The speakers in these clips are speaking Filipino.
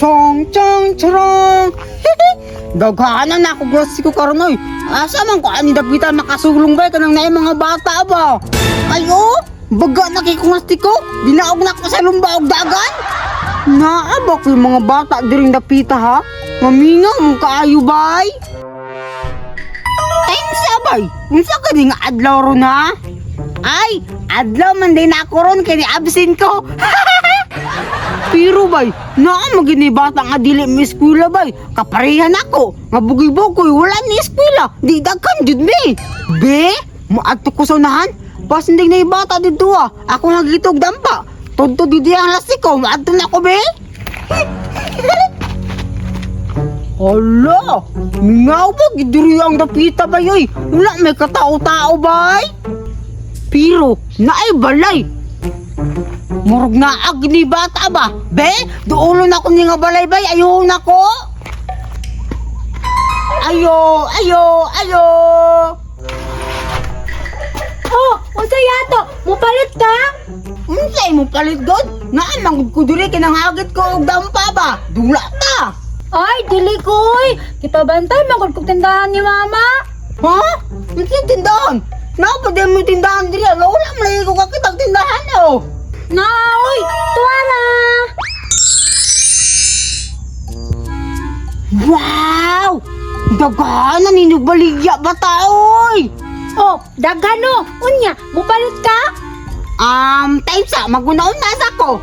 Chong chong chorong. Daghanan na ako grasi ko karon oy. Asa man ko ani dapitan makasulong ba kanang naay mga bata ba? Ayo, baga na kay grasi ko. Dinaog na ko sa lumba og dagan. Naa ba ko yung mga bata diring dapita ha? Mamingaw mo kaayo bay. Ay, sabay. Unsa ka di nga adlaw ron ha? Ay, adlaw man din ako ron kay ni absent ko. Pero bay, naa magini bata nga dili mi eskwela bay. Kaparehan ako. Nga bugoy-bugoy wala ni eskwela. Di dagkan jud mi. Be, moadto ko sa unahan. Pasinding na bata dito ah. Ako nagitog dampa. Tudto di ang lasiko. Moadto na ko be. Hala, mingaw ba gidiri ang dapita bay oy. Wala may katao-tao bay. Pero naay balay. Murag na agni bata ba? Be, duulo na ko ni nga balay bay, ayaw na ko. Ayo. Oh, unsa yato? Mupalit ka? Unsay mo palit god? Naan mangud ko diri kinangagit ko og dampa ba? Dula ta. Ay, dili koy. Kita-bantay magod kog tindahan ni mama. Ha? Unsay tindahan? Napa di mo tindahan diri? Wala man ko kakitag tindahan oh. Na, oy, tuwara. Wow! Daghanan ninyo baligya bata oy. Oh, dagano. Unya, mupalit ka? Time sa magunaon na sa ko.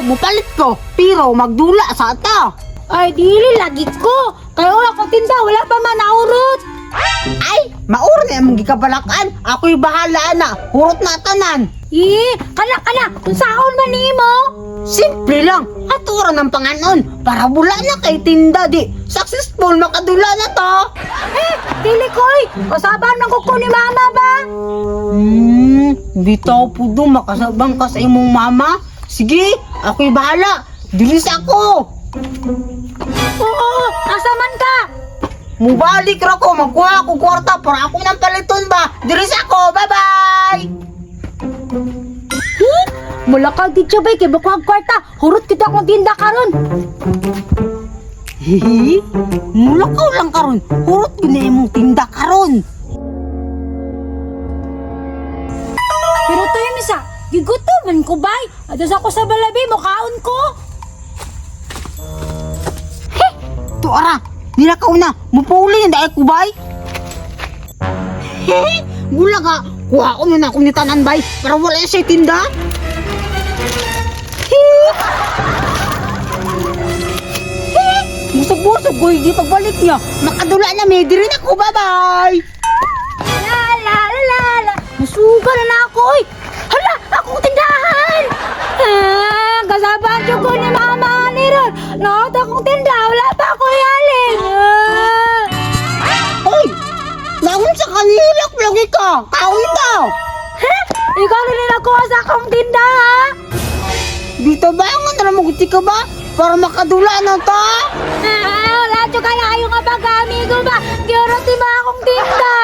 Mupalit ko. Pero magdula sa ata. Ay, dili lagi ko. Kaya wala ko tinda, wala pa man naurot. Ay, mauro na mong gikabalakan. Ako'y bahala na. Hurot na tanan. Kana, kung sahon man nimo. Simple lang. Atura ng panganon. Para bula na kay tinda di. Successful makadula na to. Dili koy. Kasaban man ko ni mama ba? Bitaw po do makasabang ka sa imong mama. Sige, ako'y bahala. Bilis ako. Oo, asa man ka? Mubalik ra ko, magkuha ako kwarta para ako ng paliton ba. Diris ako, bye-bye! Mulakag di siya bay, kay bakuhag kwarta. Hurot kita akong tinda karon. Hihi, mulakaw lang karon. Hurot ko na imong tinda karon. Pero tayo misa, gigutuman ko bay. Ados ako sa balabi, mukaon ko. Tuara, nilakaw na. Mupuli na dahil ko bay. Hehe, mula ka. Kuha ko na akong nitanan bay para wala siya tinda. Musog-busog ko, hindi pagbalik niya. Makadula na, may diri na ko, bye-bye! La. Masuga na ako, oy. Hala, akong tindahan. Kasaban siya ko ni mama ni Ron. Nakot akong tinda, wala pa ako yalin. Hoy! Naon sa kanilak, lagi ka! Kaon ka! Ikaw rin ako sa akong tinda, ha? Dito ba ang ano maguti ka ba? Para makadula na ta? Wala siya kaya yung kapag-amigo ba? Giyoro si mga akong tinda.